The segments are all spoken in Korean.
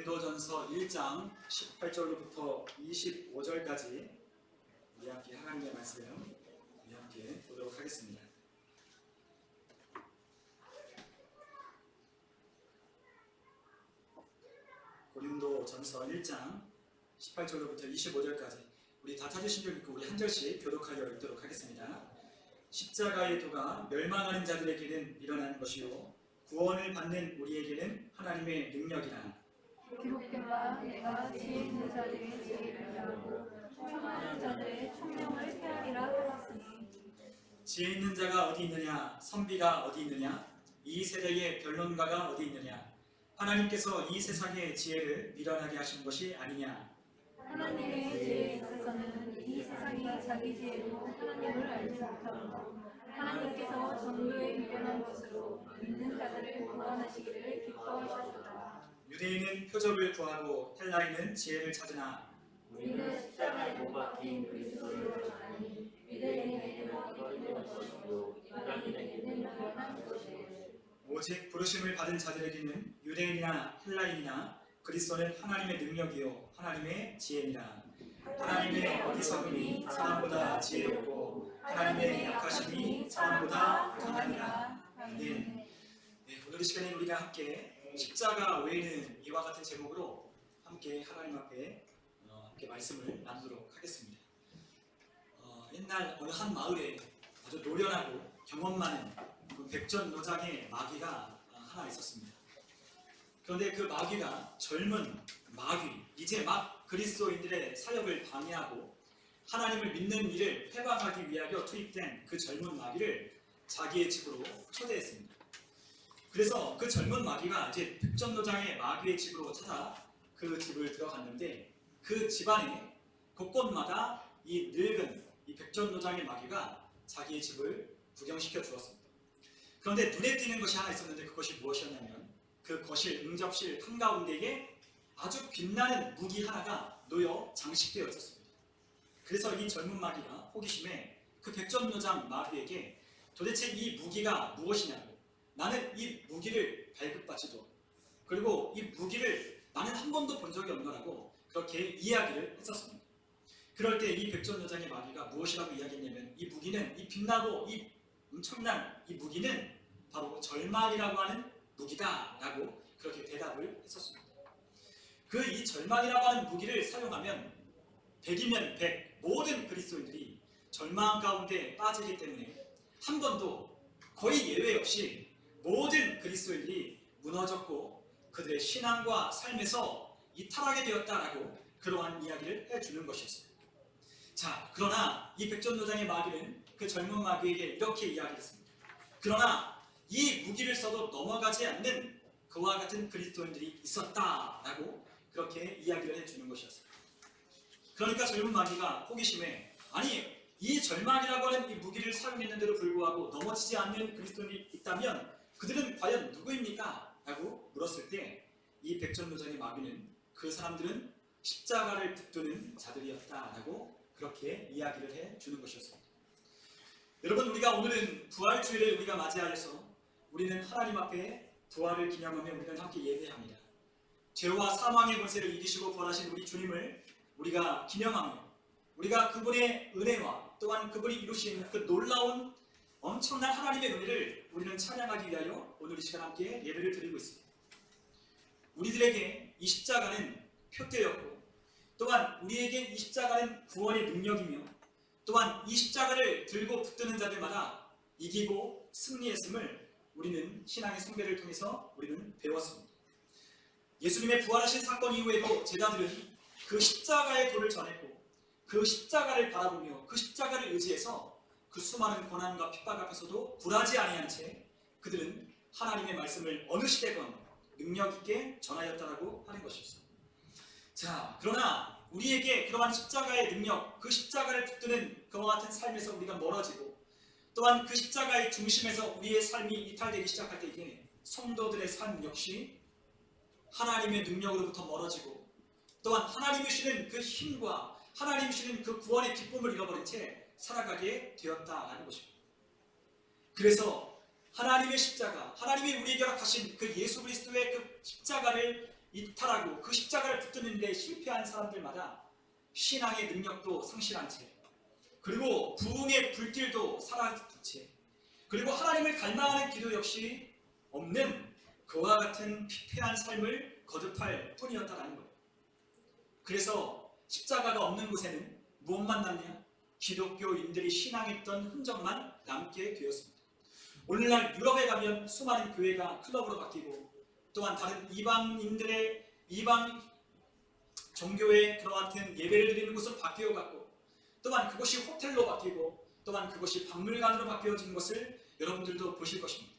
고린도전서 1장 18절로부터 25절까지 우리 함께 하나님의 말씀 우리 함께 보도록 하겠습니다. 고린도전서 1장 18절로부터 25절까지 우리 다 찾으신 줄 믿고 우리 한 절씩 교독하여 읽도록 하겠습니다. 십자가의 도가 멸망하는 자들에게는 일어난 것이요 구원을 받는 우리에게는 하나님의 능력이라. 기록된 바 내가 지혜 있는 자들의 지혜를 하고 총명한 자들의 총명을 헤아리라 하였으니. 지혜 있는 자가 어디 있느냐? 선비가 어디 있느냐? 이 세대의 변론가가 어디 있느냐? 하나님께서 이 세상의 지혜를 미련하게 하신 것이 아니냐? 하나님의 지혜에 있어서는 이 세상이 자기 지혜로 하나님을 알지 못하고 하나님께서 전도에 미련한 것으로 믿는 자들을 구원하시기를 기뻐하셨도다. 유대인은 표적을 구하고 헬라인은 지혜를 찾으나 우리는 십자가에 못 박힌 그리스도를 아니 유대인에게는 어리석은 것이고 이방인에게는 미련한 것이고 오직 부르심을 받은 자들에게는 유대인이나 헬라인이나 그리스도는 하나님의 능력이요 하나님의 지혜니라. 하나님의 어리석음이 사람보다 지혜롭고 하나님의 약하심이 사람보다 강하니라. 아멘. 오늘 이 시간에 우리가 함께 십자가 외에는 이와 같은 제목으로 함께 하나님 앞에 함께 말씀을 나누도록 하겠습니다. 옛날 어느 한 마을에 아주 노련하고 경험 많은 그 백전노장의 마귀가 하나 있었습니다. 그런데 그 마귀가 젊은 마귀, 이제 막 그리스도인들의 사역을 방해하고 하나님을 믿는 일을 회방하기 위하여 투입된 그 젊은 마귀를 자기의 집으로 초대했습니다. 그래서 그 젊은 마귀가 이제 백전노장의 마귀의 집으로 찾아 그 집을 들어갔는데 그 집안에 곳곳마다 이 늙은 이 백전노장의 마귀가 자기의 집을 구경시켜 주었습니다. 그런데 눈에 띄는 것이 하나 있었는데 그것이 무엇이었냐면 그 거실, 응접실 한가운데에 아주 빛나는 무기 하나가 놓여 장식되어 있었습니다. 그래서 이 젊은 마귀가 호기심에 그 백전노장 마귀에게 도대체 이 무기가 무엇이냐고, 나는 이 무기를 발급받지도 그리고 이 무기를 나는 한 번도 본 적이 없노라고 그렇게 이야기를 했었습니다. 그럴 때 이 백전노장의 마귀가 무엇이라고 이야기했냐면 이 무기는, 이 빛나고 이 엄청난 이 무기는 바로 절망이라고 하는 무기다 라고 그렇게 대답을 했었습니다. 그 이 절망이라고 하는 무기를 사용하면 100이면 100 모든 그리스도인들이 절망 가운데 빠지기 때문에 한 번도 거의 예외 없이 모든 그리스도인들이 무너졌고 그들의 신앙과 삶에서 이탈하게 되었다라고 그러한 이야기를 해주는 것이었습니다. 자, 그러나 이 백전노장의 마귀는 그 젊은 마귀에게 이렇게 이야기했습니다. 그러나 이 무기를 써도 넘어가지 않는 그와 같은 그리스도인들이 있었다라고 그렇게 이야기를 해주는 것이었습니다. 그러니까 젊은 마귀가 호기심에 아니 이 절망이라고 하는 이 무기를 사용했는데도 불구하고 넘어지지 않는 그리스도인이 있다면 그들은 과연 누구입니까? 라고 물었을 때 이 백전노장의 마귀는 그 사람들은 십자가를 붙드는 자들이었다라고 그렇게 이야기를 해주는 것이었습니다. 여러분, 우리가 오늘은 부활주일을 우리가 맞이하여서 우리는 하나님 앞에 부활을 기념하며 우리는 함께 예배합니다. 죄와 사망의 권세를 이기시고 부활하신 우리 주님을 우리가 기념하며 우리가 그분의 은혜와 또한 그분이 이루신 그 놀라운 엄청난 하나님의 은혜를 우리는 찬양하기 위하여 오늘 이 시간 함께 예배를 드리고 있습니다. 우리들에게 이 십자가는 표대였고 또한 우리에게 이 십자가는 구원의 능력이며 또한 이 십자가를 들고 붙드는 자들마다 이기고 승리했음을 우리는 신앙의 숭배를 통해서 우리는 배웠습니다. 예수님의 부활하신 사건 이후에도 제자들은 그 십자가의 도를 전했고 그 십자가를 바라보며 그 십자가를 의지해서 그 수많은 고난과 핍박 앞에서도 굴하지 아니한 채 그들은 하나님의 말씀을 어느 시대건 능력 있게 전하였다라고 하는 것이었습니다. 자, 그러나 우리에게 그러한 십자가의 능력, 그 십자가를 붙드는 그와 같은 삶에서 우리가 멀어지고 또한 그 십자가의 중심에서 우리의 삶이 이탈되기 시작할 때에 성도들의 삶 역시 하나님의 능력으로부터 멀어지고 또한 하나님이 주시는 그 힘과 하나님이 주시는 그 구원의 기쁨을 잃어버린 채 살아가게 되었다라는 것입니다. 그래서 하나님의 십자가, 하나님이 우리에게 허락하신 그 예수 그리스도의 그 십자가를 이탈하고 그 십자가를 붙드는 데 실패한 사람들마다 신앙의 능력도 상실한 채, 그리고 부흥의 불길도 사라진 채, 그리고 하나님을 갈망하는 기도 역시 없는 그와 같은 피폐한 삶을 거듭할 뿐이었다는 거예요. 그래서 십자가가 없는 곳에는 무엇만 남냐? 기독교인들이 신앙했던 흔적만 남게 되었습니다. 오늘날 유럽에 가면 수많은 교회가 클럽으로 바뀌고, 또한 다른 이방 종교의 그와 같은 예배를 드리는 곳으로 바뀌어갔고, 또한 그곳이 호텔로 바뀌고, 또한 그것이 박물관으로 바뀌어진 것을 여러분들도 보실 것입니다.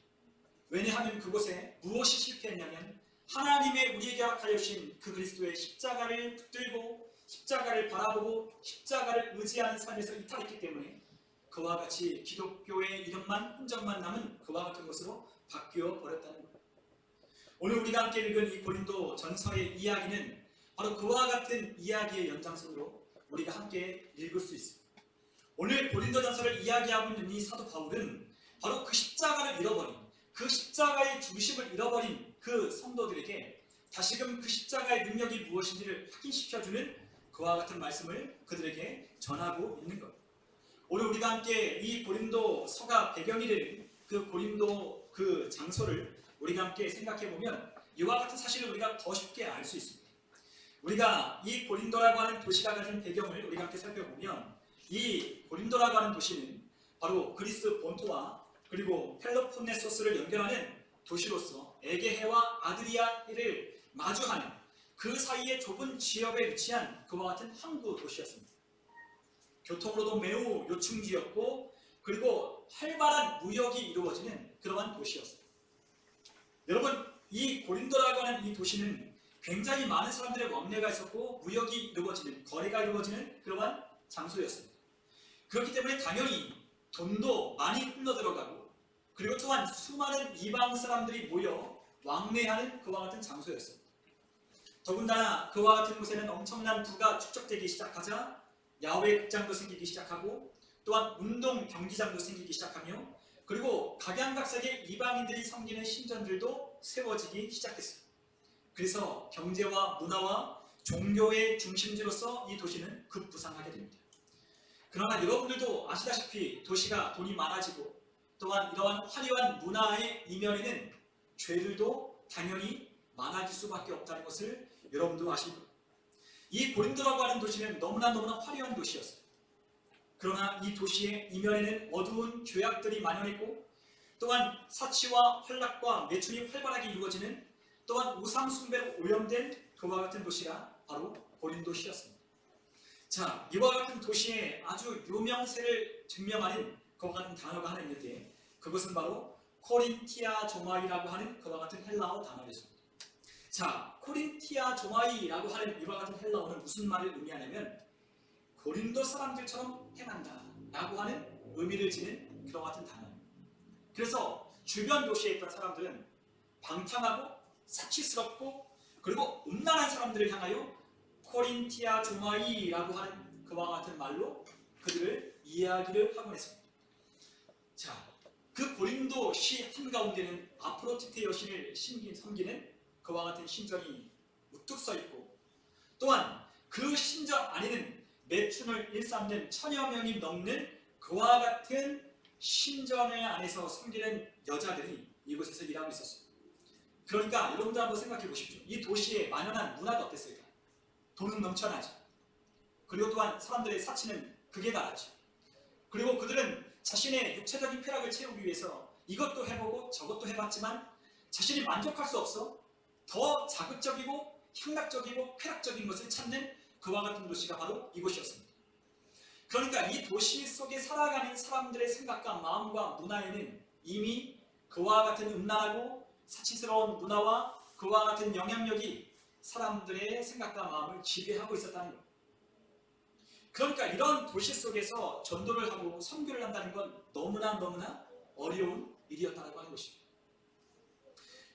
왜냐하면 그곳에 무엇이 실패했냐면 하나님의 우리에게 허락하여 주신 그 그리스도의 십자가를 붙들고 십자가를 바라보고 십자가를 의지하는 삶에서 이탈했기 때문에 그와 같이 기독교의 이름만 흔적만 남은 그와 같은 것으로 바뀌어 버렸다는 거예요. 오늘 우리가 함께 읽은 이 고린도 전서의 이야기는 바로 그와 같은 이야기의 연장선으로 우리가 함께 읽을 수 있습니다. 오늘 고린도 전서를 이야기하고 있는 이 사도 바울은 바로 그 십자가를 잃어버린, 그 십자가의 중심을 잃어버린 그 성도들에게 다시금 그 십자가의 능력이 무엇인지를 확인시켜주는 그와 같은 말씀을 그들에게 전하고 있는 것. 오늘 우리가 함께 이 고린도서가 배경이 되는 그 고린도 그 장소를 우리가 함께 생각해 보면 이와 같은 사실을 우리가 더 쉽게 알 수 있습니다. 우리가 이 고린도라고 하는 도시가 가진 배경을 우리가 함께 살펴보면 이 고린도라고 하는 도시는 바로 그리스 본토와 그리고 펠로폰네소스를 연결하는 도시로서 에게해와 아드리아해를 마주하는 그 사이의 좁은 지역에 위치한 그와 같은 항구 도시였습니다. 교통으로도 매우 요충지였고 그리고 활발한 무역이 이루어지는 그러한 도시였습니다. 여러분, 이 고린도라고 하는 이 도시는 굉장히 많은 사람들의 왕래가 있었고 무역이 이루어지는, 거래가 이루어지는 그러한 장소였습니다. 그렇기 때문에 당연히 돈도 많이 흘러들어가고 그리고 또한 수많은 이방 사람들이 모여 왕래하는 그와 같은 장소였습니다. 더군다나 그와 같은 곳에는 엄청난 부가 축적되기 시작하자 야외 극장도 생기기 시작하고 또한 운동 경기장도 생기기 시작하며 그리고 각양각색의 이방인들이 섬기는 신전들도 세워지기 시작했습니다. 그래서 경제와 문화와 종교의 중심지로서 이 도시는 급부상하게 됩니다. 그러나 여러분들도 아시다시피 도시가 돈이 많아지고 또한 이러한 화려한 문화의 이면에는 죄들도 당연히 많아질 수밖에 없다는 것을 여러분도 아십니다. 이 고린도라고 하는 도시는 너무나 화려한 도시였어요. 그러나 이 도시의 이면에는 어두운 죄악들이 만연했고 또한 사치와 활락과 매출이 활발하게 이루어지는 또한 우상 숭배로 오염된 그와 같은 도시가 바로 고린도시였습니다. 자, 이와 같은 도시의 아주 유명세를 증명하는 그와 같은 단어가 하나 있는데 그것은 바로 코린티아조마이라고 하는 그와 같은 헬라어 단어였습니다. 자, 코린티아조마이라고 하는 이와 같은 헬라어는 무슨 말을 의미하냐면 고린도 사람들처럼 행한다 라고 하는 의미를 지닌 그와 같은 단어입니다. 그래서 주변 도시에 있던 사람들은 방탕하고 사치스럽고 그리고 음란한 사람들을 향하여 코린티아조마이라고 하는 그와 같은 말로 그들을 이야기를 하곤 했습니다. 자, 그 고린도시 한가운데는 아프로디테 여신을 섬기는 그와 같은 신전이 우뚝 서 있고 또한 그 신전 안에는 매춘을 일삼는 1000여 명이 넘는 그와 같은 신전의 안에서 섬기는 여자들이 이곳에서 일하고 있었습니다. 그러니까 여러분들 한번 생각해 보십시오. 이 도시의 만연한 문화가 어땠을까? 돈은 넘쳐나죠. 그리고 또한 사람들의 사치는 극에 달하죠. 그리고 그들은 자신의 육체적인 쾌락을 채우기 위해서 이것도 해보고 저것도 해봤지만 자신이 만족할 수 없어 더 자극적이고 향락적이고 쾌락적인 것을 찾는 그와 같은 도시가 바로 이곳이었습니다. 그러니까 이 도시 속에 살아가는 사람들의 생각과 마음과 문화에는 이미 그와 같은 음란하고 사치스러운 문화와 그와 같은 영향력이 사람들의 생각과 마음을 지배하고 있었다는 것. 그러니까 이런 도시 속에서 전도를 하고 선교를 한다는 건 너무나 어려운 일이었다고 하는 것입니다.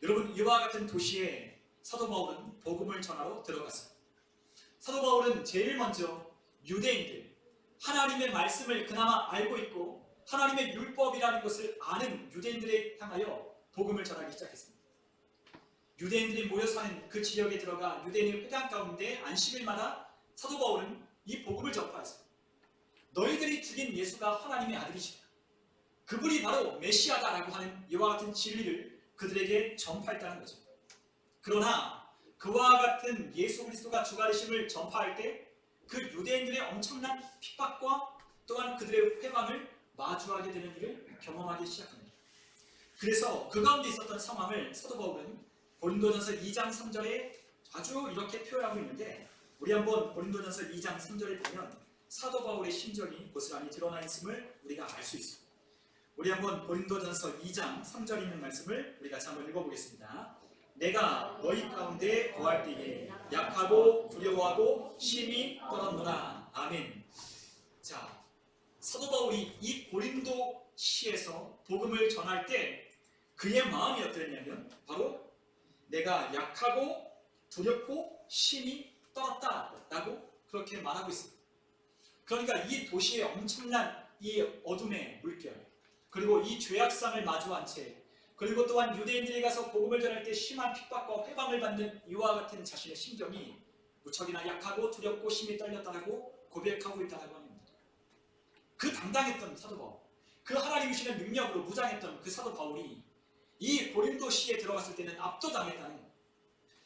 여러분, 이와 같은 도시에 사도 바울은 복음을 전하러 들어갔어요. 사도 바울은 제일 먼저 유대인들, 하나님의 말씀을 그나마 알고 있고 하나님의 율법이라는 것을 아는 유대인들에 향하여 복음을 전하기 시작했습니다. 유대인들이 모여 사는 그 지역에 들어가 유대인의 회당 가운데 안식일마다 사도 바울은 이 복음을 전파했어요. 너희들이 죽인 예수가 하나님의 아들이시다. 그분이 바로 메시아다라고 하는 이와 같은 진리를 그들에게 전파했다는 거죠. 그러나 그와 같은 예수 그리스도가 주가 되심을 전파할 때 그 유대인들의 엄청난 핍박과 또한 그들의 회방을 마주하게 되는 일을 경험하기 시작합니다. 그래서 그 가운데 있었던 상황을 사도 바울은 고린도전서 2장 3절에 아주 이렇게 표현하고 있는데, 우리 한번 고린도전서 2장 3절에 보면 사도 바울의 심정이 고스란히 드러나 있음을 우리가 알 수 있습니다. 우리 한번 고린도전서 2장 3절에 있는 말씀을 우리가 같이 한번 읽어보겠습니다. 내가 너희 가운데 거할 때에 약하고 두려워하고 심히 떨었노라. 아멘. 자, 사도 바울이 이 고린도 시에서 복음을 전할 때 그의 마음이 어땠냐면 바로 내가 약하고 두렵고 심히 떨었다라고 그렇게 말하고 있습니다. 그러니까 이 도시의 엄청난 이 어둠의 물결, 그리고 이 죄악상을 마주한 채, 그리고 또한 유대인들이 가서 복음을 전할 때 심한 핍박과 회방을 받는 이와 같은 자신의 심정이 무척이나 약하고 두렵고 심히 떨렸다라고 고백하고 있다고 합니다. 그 당당했던 사도 바울, 그 하나님이 주시는 능력으로 무장했던 그 사도 바울이 이 고린도시에 들어갔을 때는 압도당했다는 거예요.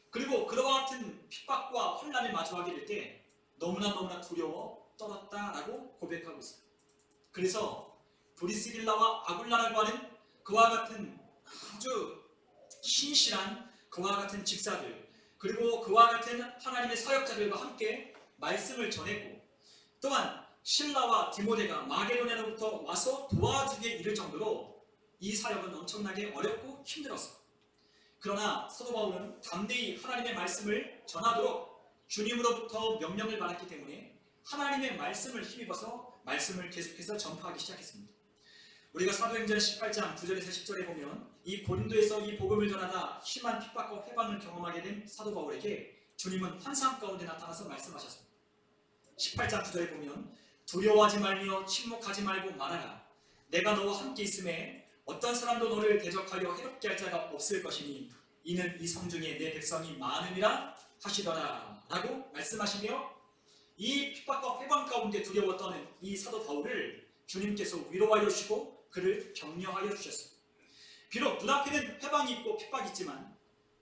그리고 그와 같은 핍박과 혼란을 마주하게 될 때 너무나 두려워 떨었다라고 고백하고 있어요. 그래서 브리스길라와 아굴라라고 하는 그와 같은 아주 신실한 그와 같은 집사들, 그리고 그와 같은 하나님의 사역자들과 함께 말씀을 전했고, 또한 실라와 디모데가 마게도냐로부터 와서 도와주기에 이를 정도로 이 사역은 엄청나게 어렵고 힘들었어요. 그러나 사도 바울은 담대히 하나님의 말씀을 전하도록 주님으로부터 명령을 받았기 때문에 하나님의 말씀을 힘입어서 말씀을 계속해서 전파하기 시작했습니다. 우리가 사도행전 18장 9절에서 10절에 보면 이 고린도에서 이 복음을 전하다 심한 핍박과 회방을 경험하게 된 사도 바울에게 주님은 환상 가운데 나타나서 말씀하셨습니다. 18장 9절에 보면 두려워하지 말며 침묵하지 말고 말하라. 내가 너와 함께 있음에 어떤 사람도 너를 대적하려 해롭게 할 자가 없을 것이니 이는 이 성중에 내 백성이 많으니라 하시더라 라고 말씀하시며, 이 핍박과 회방 가운데 두려워 떠는 이 사도 바울을 주님께서 위로하여 주시고 그를 격려하여 주셨습니다. 비록 눈앞에는 회방이 있고 핍박이 있지만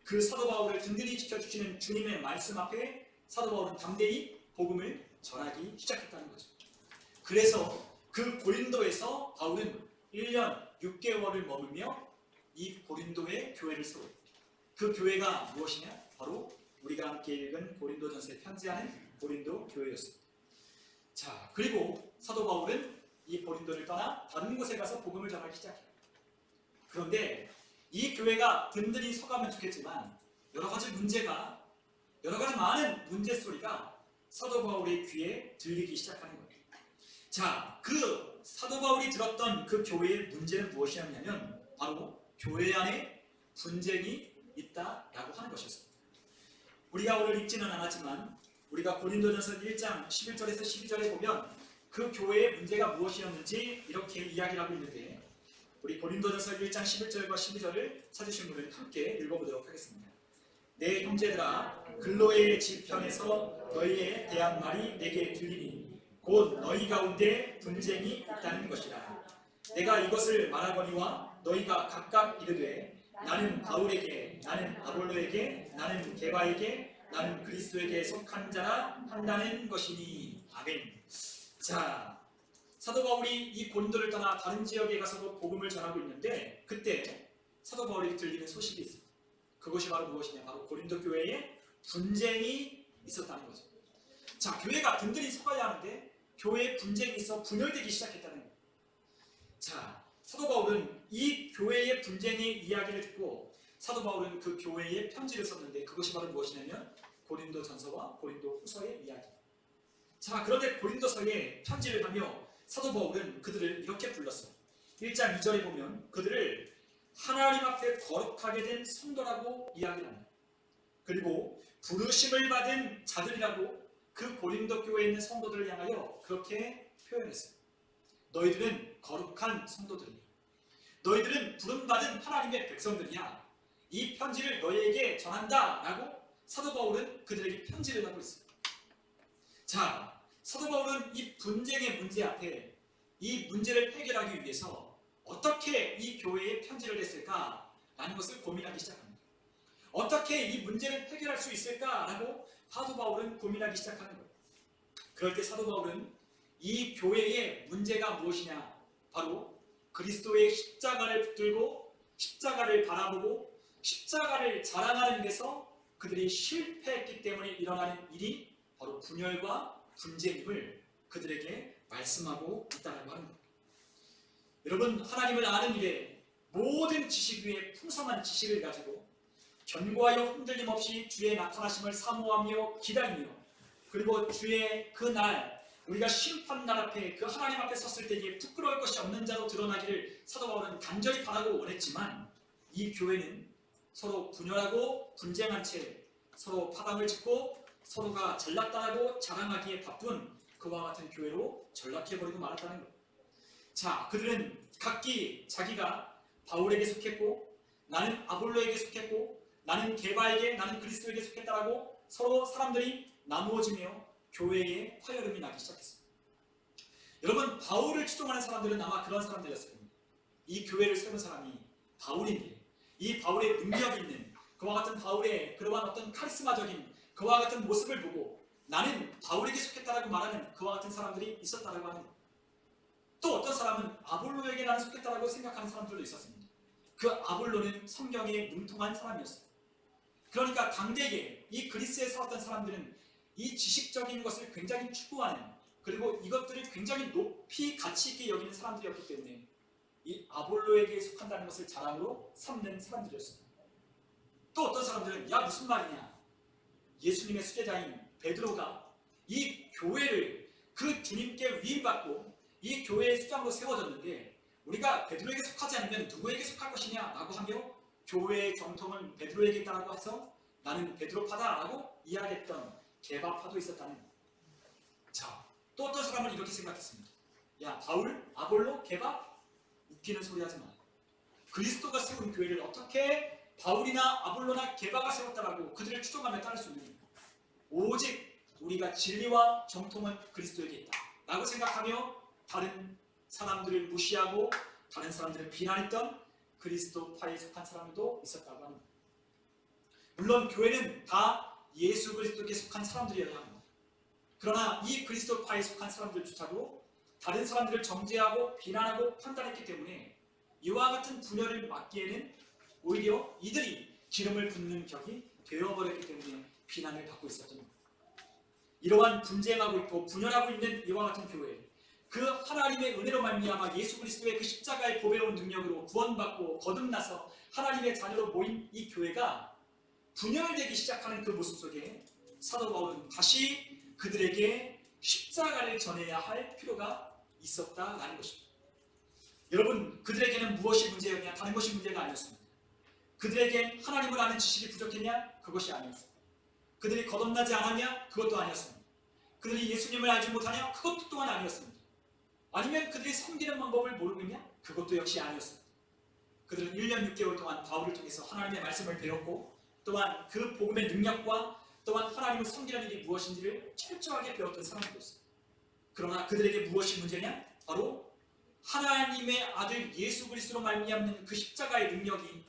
그 사도 바울을 든든히 지켜주시는 주님의 말씀 앞에 사도 바울은 담대히 복음을 전하기 시작했다는 거죠. 그래서 그 고린도에서 바울은 1년 6개월을 머물며 이 고린도의 교회를 세웠습니다. 그 교회가 무엇이냐? 바로 우리가 함께 읽은 고린도전서에 편지하는 고린도 교회였습니다. 자, 그리고 사도 바울은 이 고린도를 떠나 다른 곳에 가서 복음을 전하기 시작해요. 그런데 이 교회가 든든히 서가면 좋겠지만 여러 가지 많은 문제 소리가 사도 바울의 귀에 들리기 시작하는 거예요. 자, 그 사도 바울이 들었던 그 교회의 문제는 무엇이었냐면 바로 교회 안에 분쟁이 있다라고 하는 것이었습니다. 우리가 오늘 읽지는 않았지만 우리가 고린도전서 1장 11절에서 12절에 보면 그 교회의 문제가 무엇이었는지 이렇게 이야기를 하고 있는데, 우리 고린도전서 1장 11절과 12절을 찾으신 분은 함께 읽어보도록 하겠습니다. 내 형제들아, 글로의 지편에서 너희에 대한 말이 내게 들리니 곧 너희 가운데 분쟁이 있다는 것이라. 내가 이것을 말하거니와 너희가 각각 이르되 나는 바울에게, 나는 아볼로에게, 나는 게바에게, 나는 그리스도에게 속한 자라 한다는 것이니. 아멘. 자, 사도 바울이 이 고린도를 떠나 다른 지역에 가서도 복음을 전하고 있는데 그때 사도 바울이 들리는 소식이 있습니다. 그것이 바로 무엇이냐? 바로 고린도 교회에 분쟁이 있었다는 거죠. 자, 교회가 든든히 서가야 하는데 교회에 분쟁이 있어 분열되기 시작했다는 거예요. 자, 사도 바울은 이 교회의 분쟁의 이야기를 듣고 사도 바울은 그 교회에 편지를 썼는데 그것이 바로 무엇이냐면 고린도전서와 고린도후서의 이야기. 자, 그런데 고린도서에 편지를 하며 사도 바울은 그들을 이렇게 불렀어요. 1장 2절에 보면 그들을 하나님 앞에 거룩하게 된 성도라고 이야기를 합니다. 그리고 부르심을 받은 자들이라고 그 고린도 교회에 있는 성도들을 향하여 그렇게 표현했어요. 너희들은 거룩한 성도들이야. 너희들은 부름받은 하나님의 백성들이야. 이 편지를 너희에게 전한다 라고 사도 바울은 그들에게 편지를 하고 있어요. 자, 사도 바울은 이 분쟁의 문제 앞에 이 문제를 해결하기 위해서 어떻게 이 교회에 편지를 냈을까라는 것을 고민하기 시작합니다. 어떻게 이 문제를 해결할 수 있을까라고 사도 바울은 고민하기 시작하는 거예요. 그럴 때 사도 바울은 이 교회의 문제가 무엇이냐, 바로 그리스도의 십자가를 붙들고 십자가를 바라보고 십자가를 자랑하는 데서 그들이 실패했기 때문에 일어나는 일이 바로 분열과 분쟁임을 그들에게 말씀하고 있다는 하는 겁니다. 여러분, 하나님을 아는 일에 모든 지식 위에 풍성한 지식을 가지고 견고하여 흔들림 없이 주의 나타나심을 사모하며 기다리며, 그리고 주의 그 날 우리가 심판날 앞에 그 하나님 앞에 섰을 때에 부끄러울 것이 없는 자로 드러나기를 사도 바울은 간절히 바라고 원했지만, 이 교회는 서로 분열하고 분쟁한 채 서로 파당을 짓고 서로가 잘났다고 자랑하기에 바쁜 그와 같은 교회로 전락해버리고 말았다는 거예요. 자, 그들은 각기 자기가 바울에게 속했고, 나는 아볼로에게 속했고, 나는 게바에게, 나는 그리스도에게 속했다라고 서로 사람들이 나누어지며 교회에 화열음이 나기 시작했습니다. 여러분, 바울을 추종하는 사람들은 아마 그런 사람들이었을 겁니다. 이 교회를 세운 사람이 바울인데, 이 바울의 능력 있는 그와 같은 바울의 그러한 어떤 카리스마적인 그와 같은 모습을 보고 나는 바울에게 속했다라고 말하는 그와 같은 사람들이 있었다라고 하는 거예요. 또 어떤 사람은 아볼로에게 나는 속했다라고 생각하는 사람들도 있었습니다. 그 아볼로는 성경에 능통한 사람이었어요. 그러니까 당대에 이 그리스에 살았던 사람들은 이 지식적인 것을 굉장히 추구하는, 그리고 이것들을 굉장히 높이 가치 있게 여기는 사람들이었기 때문에 이 아볼로에게 속한다는 것을 자랑으로 삼는 사람들이었습니다. 또 어떤 사람들은 야, 무슨 말이냐, 예수님의 수제자인 베드로가 이 교회를 그 주님께 위임받고 이 교회의 수장으로 세워졌는데 우리가 베드로에게 속하지 않으면 누구에게 속할 것이냐 라고 하며 교회의 정통은 베드로에게 있다고 해서 나는 베드로파다 라고 이야기했던 게바파도 있었다는 거예요. 자, 또 어떤 사람은 이렇게 생각했습니다. 야, 바울, 아볼로, 게바? 웃기는 소리 하지 마. 그리스도가 세운 교회를 어떻게 바울이나 아볼로나 게바가 세웠다라고 그들을 추종하며 따를 수 있느냐. 오직 우리가 진리와 정통은 그리스도에게 있다 라고 생각하며 다른 사람들을 무시하고 다른 사람들을 비난했던 그리스도파에 속한 사람도 있었다고 합니다. 물론 교회는 다 예수 그리스도께 속한 사람들이어야 합니다. 그러나 이 그리스도파에 속한 사람들조차도 다른 사람들을 정죄하고 비난하고 판단했기 때문에 이와 같은 분열을 막기에는 오히려 이들이 기름을 붓는 격이 되어버렸기 때문에 비난을 받고 있었던 겁니다. 이러한 분쟁하고 있고 분열하고 있는 이와 같은 교회, 그 하나님의 은혜로 말미암아 예수 그리스도의 그 십자가의 보배로운 능력으로 구원받고 거듭나서 하나님의 자녀로 모인 이 교회가 분열되기 시작하는 그 모습 속에 사도 바울은 다시 그들에게 십자가를 전해야 할 필요가 있었다라는 것입니다. 여러분, 그들에게는 무엇이 문제였냐? 다른 것이 문제가 아니었습니다. 그들에겐 하나님을 아는 지식이 부족했냐? 그것이 아니었습니다. 그들이 거듭나지 않았냐? 그것도 아니었습니다. 그들이 예수님을 알지 못하냐? 그것도 또한 아니었습니다. 아니면 그들이 섬기는 방법을 모르고 있냐? 그것도 역시 아니었습니다. 그들은 1년 6개월 동안 바울을 통해서 하나님의 말씀을 배웠고 또한 그 복음의 능력과 또한 하나님을 섬기는 일이 무엇인지를 철저하게 배웠던 사람들이었습니다. 그러나 그들에게 무엇이 문제냐? 바로 하나님의 아들 예수 그리스도로 말미암는 그 십자가의 능력이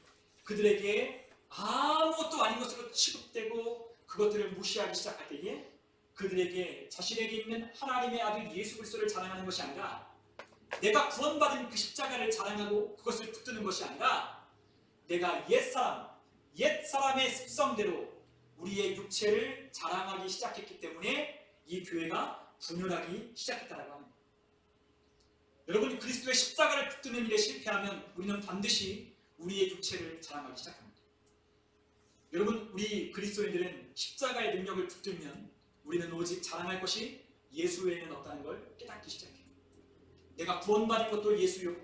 그들에게 아무것도 아닌 것으로 취급되고 그것들을 무시하기 시작할 때에 그들에게 자신에게 있는 하나님의 아들 예수 그리스도를 자랑하는 것이 아니라, 내가 구원받은 그 십자가를 자랑하고 그것을 붙드는 것이 아니라, 내가 옛사람의 습성대로 우리의 육체를 자랑하기 시작했기 때문에 이 교회가 분열하기 시작했다고 합니다. 여러분, 그리스도의 십자가를 붙드는 일에 실패하면 우리는 반드시 우리의 육체를 자랑하기 시작합니다. 여러분, 우리 그리스도인들은 십자가의 능력을 붙들면 우리는 오직 자랑할 것이 예수 외에는 없다는 걸 깨닫기 시작해요. 내가 구원받은 것도 예수요,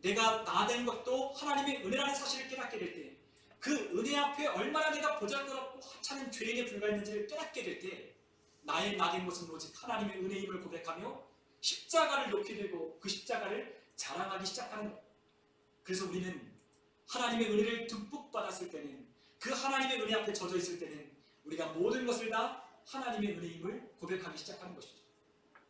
내가 나된 것도 하나님의 은혜라는 사실을 깨닫게 될 때, 그 은혜 앞에 얼마나 내가 보잘것없고 하찮은 죄인에 불과했는지를 깨닫게 될 때, 나의 나된 것은 오직 하나님의 은혜임을 고백하며 십자가를 높이 들고 그 십자가를 자랑하기 시작하는 거예요. 그래서 우리는 하나님의 은혜를 듬뿍 받았을 때는, 그 하나님의 은혜 앞에 젖어 있을 때는 우리가 모든 것을 다 하나님의 은혜임을 고백하기 시작하는 것이죠.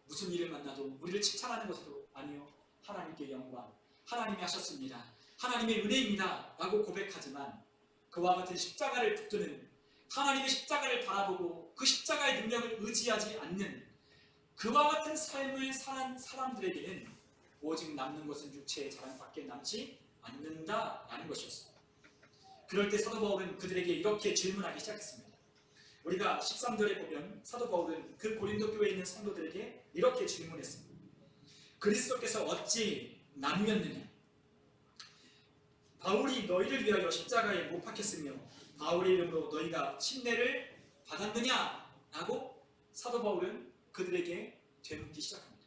무슨 일을 만나도 우리를 칭찬하는 것도 아니요, 하나님께 영광, 하나님이 하셨습니다, 하나님의 은혜입니다 라고 고백하지만, 그와 같은 십자가를 붙드는, 하나님의 십자가를 바라보고 그 십자가의 능력을 의지하지 않는 그와 같은 삶을 사는 사람들에게는 오직 남는 것은 육체의 자랑밖에 남지 않는다라는 것이었어요. 그럴 때 사도 바울은 그들에게 이렇게 질문하기 시작했습니다. 우리가 13절에 보면 사도 바울은 그 고린도 교회에 있는 성도들에게 이렇게 질문했습니다. 그리스도께서 어찌 나누었느냐? 바울이 너희를 위하여 십자가에 못 박혔으며 바울의 이름으로 너희가 침례를 받았느냐? 라고 사도 바울은 그들에게 되묻기 시작합니다.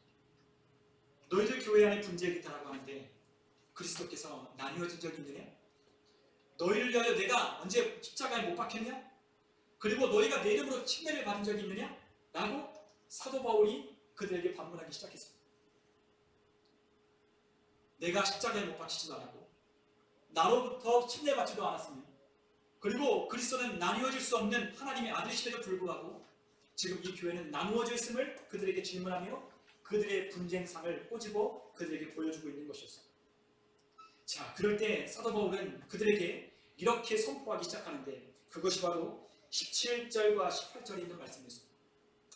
너희들 교회 안에 분쟁이 있다라고 하는데 그리스도께서 나뉘어진 적이 있느냐? 너희를 위하여 내가 언제 십자가에 못 박혔냐? 그리고 너희가 내 이름으로 침례를 받은 적이 있느냐? 라고 사도 바울이 그들에게 반문하기 시작했습니다. 내가 십자가에 못 박히지도 않았고 나로부터 침례받지도 않았으며, 그리고 그리스도는 나뉘어질 수 없는 하나님의 아들이심에도 불구하고 지금 이 교회는 나누어져 있음을 그들에게 질문하며 그들의 분쟁상을 꼬집어 그들에게 보여주고 있는 것이었습니다. 자, 그럴 때 사도 바울은 그들에게 이렇게 선포하기 시작하는데 그것이 바로 17절과 18절에 있는 말씀이었습니다.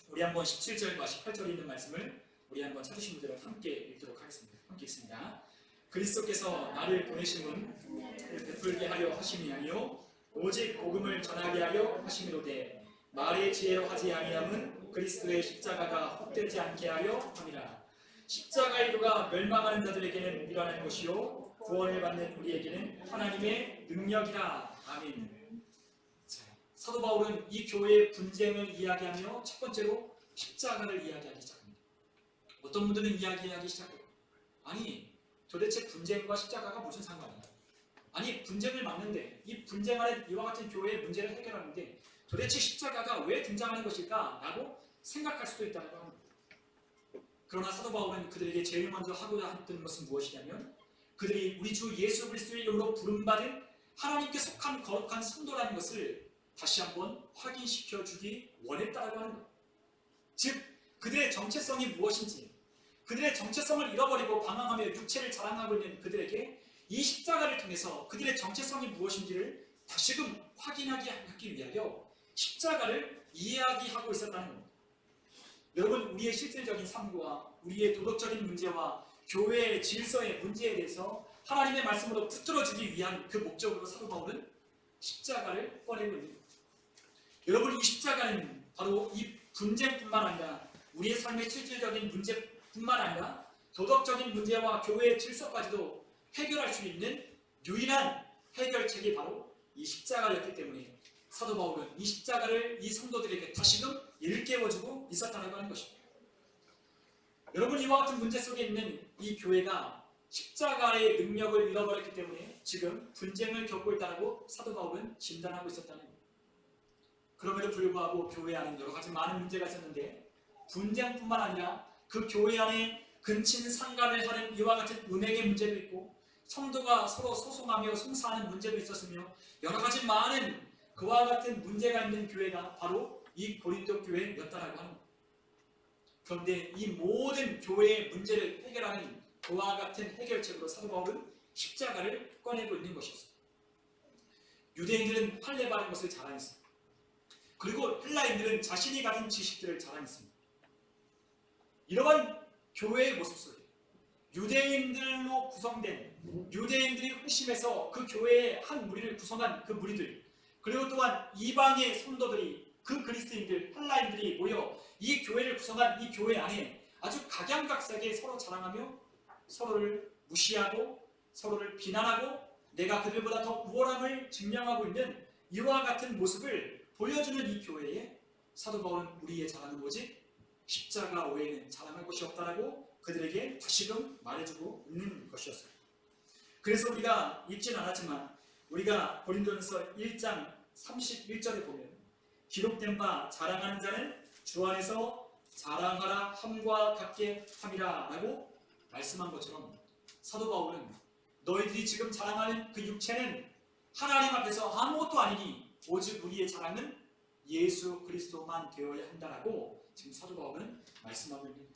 우리 한번 17절과 18절에 있는 말씀을 우리 한번 찾으신 분들은 함께 읽도록 하겠습니다. 함께 읽습니다. 그리스도께서 나를 보내심은 베풀게 하려 하심이 아니요 오직 복음을 전하게 하려 하심이로되 말의 지혜로 하지 아니함은 그리스도의 십자가가 헛되지 않게 하려 함이라. 십자가의 도가 멸망하는 자들에게는 일어나는 것이요 구원을 받는 우리에게는 하나님의 능력이라. 아멘. 자, 사도 바울은 이 교회의 분쟁을 이야기하며 첫 번째로 십자가를 이야기하기 시작합니다. 어떤 분들은 이야기하기 시작해요. 아니, 도대체 분쟁과 십자가가 무슨 상관이야? 아니, 분쟁을 막는데, 이 분쟁하는 이와 같은 교회의 문제를 해결하는데 도대체 십자가가 왜 등장하는 것일까? 라고 생각할 수도 있다는 겁니다. 그러나 사도 바울은 그들에게 제일 먼저 하고자 했던 것은 무엇이냐면 그들이 우리 주 예수 그리스도의 이름으로 부름받은 하나님께 속한 거룩한 성도라는 것을 다시 한번 확인시켜 주기 원했다라고 하는 것. 즉, 그들의 정체성이 무엇인지, 그들의 정체성을 잃어버리고 방황하며 육체를 자랑하고 있는 그들에게 이 십자가를 통해서 그들의 정체성이 무엇인지를 다시금 확인하기 위하여 십자가를 이야기하고 있었다는 겁니다. 여러분, 우리의 실질적인 삶과 우리의 도덕적인 문제와 교회의 질서의 문제에 대해서 하나님의 말씀으로 붙들어주기 위한 그 목적으로 사도 바울은 십자가를 꺼내고 있는 겁니다. 여러분, 이 십자가는 바로 이 분쟁뿐만 아니라 우리의 삶의 실질적인 문제뿐만 아니라 도덕적인 문제와 교회의 질서까지도 해결할 수 있는 유일한 해결책이 바로 이 십자가였기 때문에 사도 바울은 이 십자가를 이 성도들에게 다시금 일깨워주고 있었다고 하는 것입니다. 여러분, 이와 같은 문제 속에 있는 이 교회가 십자가의 능력을 잃어버렸기 때문에 지금 분쟁을 겪고 있다고 사도 바울은 진단하고 있었다는 겁니다. 그럼에도 불구하고 교회 안에 여러 가지 많은 문제가 있었는데 분쟁뿐만 아니라 그 교회 안에 근친상간을 하는 이와 같은 음행의 문제도 있고 성도가 서로 소송하며 송사하는 문제도 있었으며 여러 가지 많은 그와 같은 문제가 있는 교회가 바로 이 고린도 교회였다라고 하는 겁니다. 그런데 이 모든 교회의 문제를 해결하는 그와 같은 해결책으로 사도 바울은 십자가를 꺼내고 있는 것이었습니다. 유대인들은 판례 바른 것을 자랑했습니다. 그리고 헬라인들은 자신이 가진 지식들을 자랑했습니다. 이러한 교회의 모습 속에 유대인들로 구성된, 유대인들이 회심해서 그 교회의 한 무리를 구성한 그 무리들, 그리고 또한 이방의 성도들이, 그 그리스도인들, 헬라인들이 모여 이 교회를 구성한 이 교회 안에 아주 각양각색에 서로 자랑하며 서로를 무시하고 서로를 비난하고 내가 그들보다 더 우월함을 증명하고 있는 이와 같은 모습을 보여주는 이 교회에 사도 바울은 우리의 자랑은 오직 십자가 외에는 자랑할 것이 없다라고 그들에게 다시금 말해주고 있는 것이었습니다. 그래서 우리가 읽지는 않았지만 우리가 고린도전서 1장 31절에 보면 기록된 바 자랑하는 자는 주 안에서 자랑하라 함과 같게 함이라 라고 말씀한 것처럼 사도 바울은 너희들이 지금 자랑하는 그 육체는 하나님 앞에서 아무것도 아니니 오직 우리의 자랑은 예수 그리스도만 되어야 한다라고 지금 사도 바울은 말씀하고 있습니다.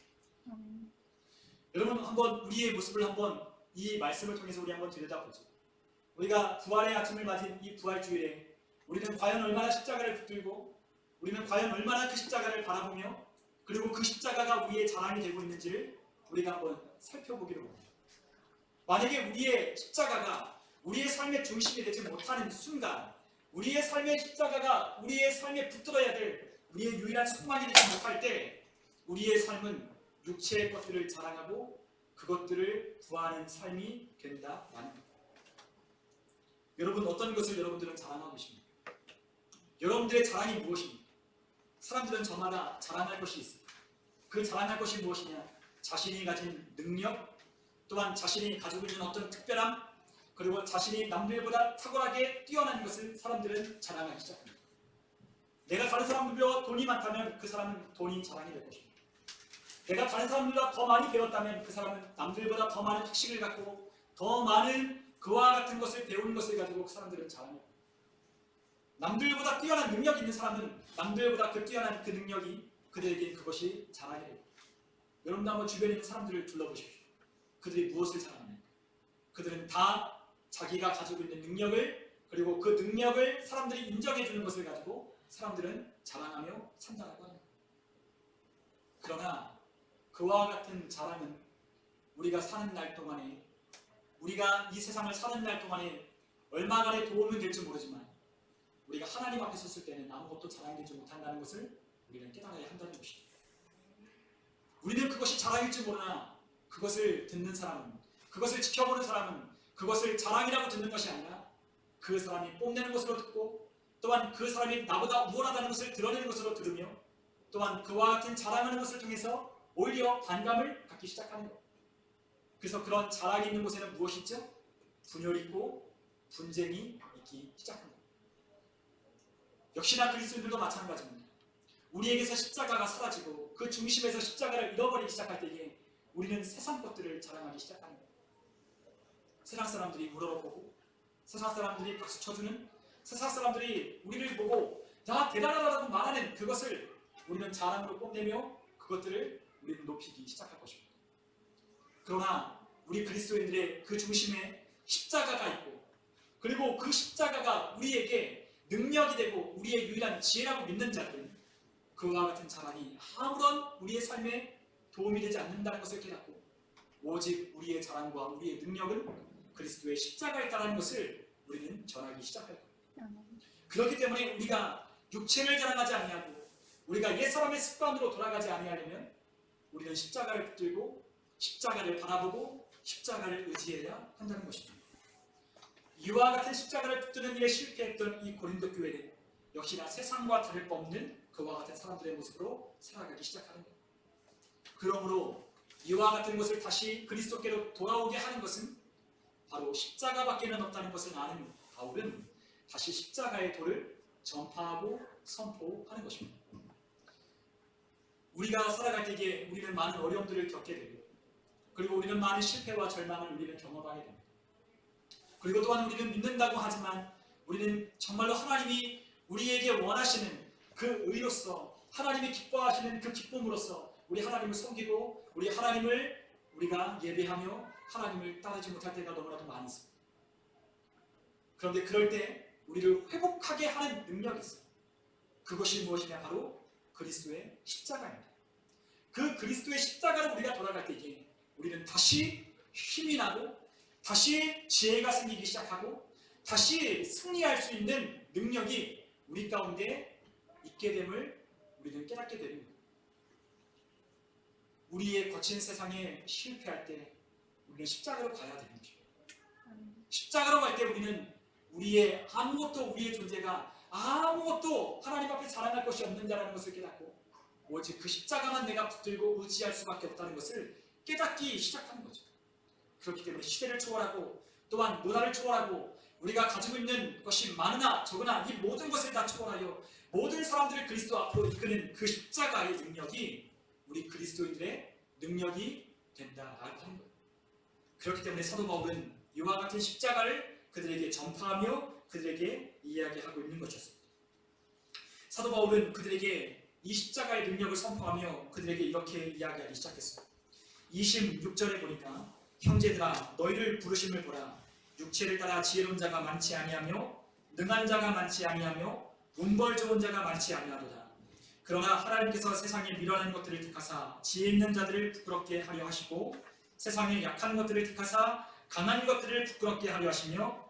여러분 한번 우리의 모습을 한번 이 말씀을 통해서 우리 한번 들여다보죠. 우리가 부활의 아침을 맞은 이 부활주일에 우리는 과연 얼마나 십자가를 붙들고 우리는 과연 얼마나 그 십자가를 바라보며 그리고 그 십자가가 우리의 자랑이 되고 있는지를 우리가 한번 살펴보기로 합니다. 만약에 우리의 십자가가 우리의 삶의 중심이 되지 못하는 순간 우리의 삶의 십자가가 우리의 삶에 붙들어야 될 우리의 유일한 소망이 되지 못할 때 우리의 삶은 육체의 것들을 자랑하고 그것들을 구하는 삶이 된다라는 것. 여러분 어떤 것을 여러분들은 자랑하고 계십니까? 여러분들의 자랑이 무엇입니까? 사람들은 저마다 자랑할 것이 있습니다. 그 자랑할 것이 무엇이냐? 자신이 가진 능력, 또한 자신이 가지고 있는 어떤 특별함, 그리고 자신이 남들보다 탁월하게 뛰어난 것을 사람들은 자랑하기 시작합니다. 내가 다른 사람들보다 돈이 많다면 그 사람은 돈이 자랑이 될 것입니다. 내가 다른 사람들보다 더 많이 배웠다면 그 사람은 남들보다 더 많은 학식을 갖고 더 많은 그와 같은 것을 배운 것을 가지고 그 사람들은 자랑합니다. 남들보다 뛰어난 능력이 있는 사람은 남들보다 그 뛰어난 그 능력이 그들에게 그것이 자랑이 됩니다. 여러분도 한번 주변에 있는 사람들을 둘러보십시오. 그들이 무엇을 자랑합니까? 그들은 다 자기가 가지고 있는 능력을 그리고 그 능력을 사람들이 인정해 주는 것을 가지고 사람들은 자랑하며 산다라고 합니다. 그러나 그와 같은 자랑은 우리가 사는 날 동안에 우리가 이 세상을 사는 날 동안에 얼마간의 도움이 될지 모르지만 우리가 하나님 앞에 섰을 때는 아무것도 자랑되지 못한다는 것을 우리는 깨달아야 한다는 것입니다. 우리는 그것이 자랑일지 모르나 그것을 듣는 사람은 그것을 지켜보는 사람은 그것을 자랑이라고 듣는 것이 아니라 그 사람이 뽐내는 것으로 듣고 또한 그 사람이 나보다 우월하다는 것을 드러내는 것으로 들으며 또한 그와 같은 자랑하는 것을 통해서 오히려 반감을 갖기 시작하는 것. 그래서 그런 자랑이 있는 곳에는 무엇이 있죠? 분열이 있고 분쟁이 있기 시작합니다. 역시나 그리스도인들도 마찬가지입니다. 우리에게서 십자가가 사라지고 그 중심에서 십자가를 잃어버리기 시작할 때에 우리는 세상 것들을 자랑하기 시작하는 거예요. 세상 사람들이 우러러보고 세상 사람들이 박수 쳐주는 세상 사람들이 우리를 보고 다 대단하다고 말하는 그것을 우리는 자랑으로 뽐내며 그것들을 우리는 높이기 시작할 것입니다. 그러나 우리 그리스도인들의 그 중심에 십자가가 있고 그리고 그 십자가가 우리에게 능력이 되고 우리의 유일한 지혜라고 믿는 자들은 그와 같은 자랑이 아무런 우리의 삶에 도움이 되지 않는다는 것을 깨닫고 오직 우리의 자랑과 우리의 능력은 그리스도의 십자가에 있다는 것을 우리는 전하기 시작할 겁니다. 그렇기 때문에 우리가 육체를 자랑하지 아니하고 우리가 옛사람의 습관으로 돌아가지 아니하려면 우리는 십자가를 붙들고 십자가를 바라보고 십자가를 의지해야 한다는 것입니다. 이와 같은 십자가를 붙드는 일에 실패했던 이 고린도 교회는 역시나 세상과 다를 바 없는 그와 같은 사람들의 모습으로 살아가기 시작하는 것. 그러므로 이와 같은 것을 다시 그리스도께로 돌아오게 하는 것은 바로 십자가밖에는 없다는 것을 아는 바울은 다시 십자가의 도를 전파하고 선포하는 것입니다. 우리가 살아갈 때에 우리는 많은 어려움들을 겪게 되고 그리고 우리는 많은 실패와 절망을 우리는 경험하게 됩니다. 그리고 또한 우리는 믿는다고 하지만 우리는 정말로 하나님이 우리에게 원하시는 그 의로서 하나님이 기뻐하시는 그 기쁨으로써 우리 하나님을 섬기고 우리 하나님을 우리가 예배하며 하나님을 따르지 못할 때가 너무나도 많이 있습니다. 그런데 그럴 때 우리를 회복하게 하는 능력이 있어요. 그것이 무엇이냐? 바로 그리스도의 십자가입니다. 그 그리스도의 십자가로 우리가 돌아갈 때에 우리는 다시 힘이 나고 다시 지혜가 생기기 시작하고 다시 승리할 수 있는 능력이 우리 가운데 있게 됨을 우리는 깨닫게 됩니다. 우리의 거친 세상에 실패할 때 우리는 십자가로 가야 됩니다. 십자가로 갈 때 우리는 우리의 아무것도 우리의 존재가 아무것도 하나님 앞에 자랑할 것이 없는 자라는 것을 깨닫고 오직 그 십자가만 내가 붙들고 의지할 수밖에 없다는 것을 깨닫기 시작하는 거죠. 그렇기 때문에 시대를 초월하고 또한 문화를 초월하고 우리가 가지고 있는 것이 많으나 적으나 이 모든 것을 다 초월하여 모든 사람들을 그리스도 앞으로 이끄는 그 십자가의 능력이 우리 그리스도인들의 능력이 된다라고 하는 거예요. 그렇기 때문에 사도 바울은 이와 같은 십자가를 그들에게 전파하며 그들에게 이야기하고 있는 것이었습니다. 사도 바울은 그들에게 이 십자가의 능력을 선포하며 그들에게 이렇게 이야기하기 시작했어요. 26절에 보니까 형제들아 너희를 부르심을 보라. 육체를 따라 지혜로운 자가 많지 아니하며 능한 자가 많지 아니하며 운벌 좋은 자가 많지 아니하도다. 그러나 하나님께서 세상에 미련한 것들을 택하사 지혜 있는 자들을 부끄럽게 하려 하시고 세상에 약한 것들을 택하사 강한 것들을 부끄럽게 하려 하시며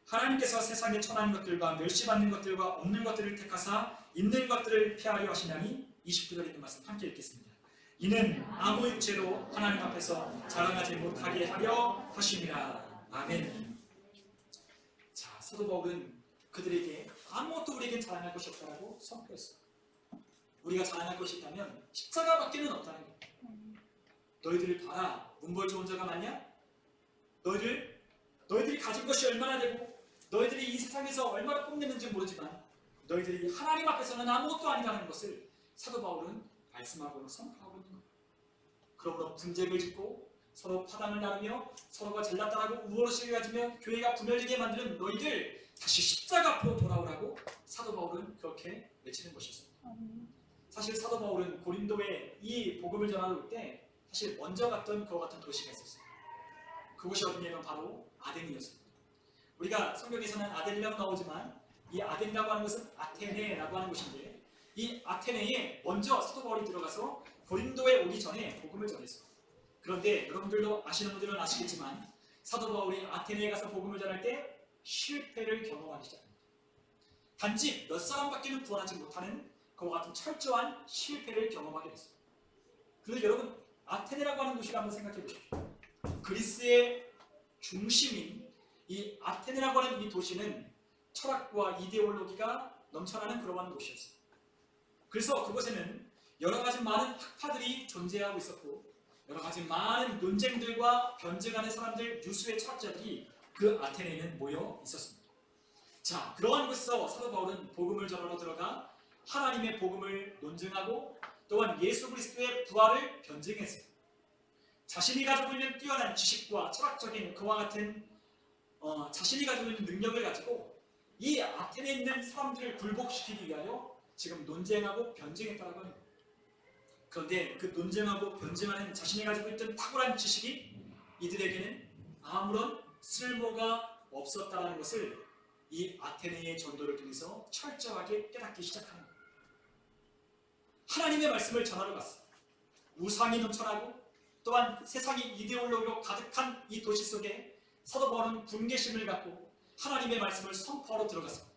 하나님께서 세상에 천한 것들과 멸시받는 것들과 없는 것들을 택하사 있는 것들을 폐하려 하시나니 29절에 있는 말씀 함께 읽겠습니다. 이는 아무 육체로 하나님 앞에서 자랑하지 못하게 하려 하심이라. 아멘. 자, 사도 바울은 그들에게 아무것도 우리에겐 자랑할 것이 없다고 선포했어요. 우리가 자랑할 것이 있다면 십자가밖에는 없다는 거예요. 너희들 봐라. 문벌 좋은 자가 많냐? 너희들이 가진 것이 얼마나 되고 너희들이 이 세상에서 얼마나 뽐내는지 모르지만 너희들이 하나님 앞에서는 아무것도 아니라는 것을 사도 바울은 말씀하고 선포하고 있는 거예요. 그러므로 분쟁을 짓고 서로 파당을 나누며 서로가 잘났다라고 우월의식을 가지며 교회가 분열되게 만드는 너희들 다시 십자가 앞으로 돌아오라고 사도 바울은 그렇게 외치는 것이었습니다. 사실 사도 바울은 고린도에 이 복음을 전하러 올 때 사실 먼저 갔던 그와 같은 도시가 있었어요. 그곳이 어디냐면 바로 아덴이었습니다. 우리가 성경에서는 아덴이라고 나오지만 이 아덴이라고 하는 것은 아테네라고 하는 곳인데 이 아테네에 먼저 사도 바울이 들어가서 고린도에 오기 전에 복음을 전했어요. 그런데 여러분들도 아시는 분들은 아시겠지만 사도 바울이 아테네에 가서 복음을 전할 때 실패를 경험하기 시작합니다. 단지 몇 사람밖에는 구원하지 못하는 그와 같은 철저한 실패를 경험하게 됐어요. 그래서 여러분 아테네라고 하는 도시를 한번 생각해 보십시오. 그리스의 중심인 이 아테네라고 하는 이 도시는 철학과 이데올로기가 넘쳐나는 그러한 곳이었어요. 그래서 그곳에는 여러 가지 많은 학파들이 존재하고 있었고 여러 가지 많은 논쟁들과 변증하는 사람들, 유수의 철학자들이 그 아테네에는 모여 있었습니다. 자, 그러한 곳에서 사도 바울은 복음을 전하러 들어가 하나님의 복음을 논증하고 또한 예수 그리스도의 부활을 변증했어요. 자신이 가지고 있는 뛰어난 지식과 철학적인 그와 같은 자신이 가지고 있는 능력을 가지고 이 아테네에 있는 사람들을 굴복시키기 위하여 지금 논쟁하고 변증했다고 합니다. 그런데 그 논쟁하고 변증하는 자신이 가지고 있던 탁월한 지식이 이들에게는 아무런 쓸모가 없었다는 것을 이 아테네의 전도를 통해서 철저하게 깨닫기 시작하는 거예요. 하나님의 말씀을 전하러 갔어요. 우상이 넘쳐나고 또한 세상이 이데올로기로 가득한 이 도시 속에 사도 바울은 분개심을 갖고 하나님의 말씀을 선포하러 들어갔습니다.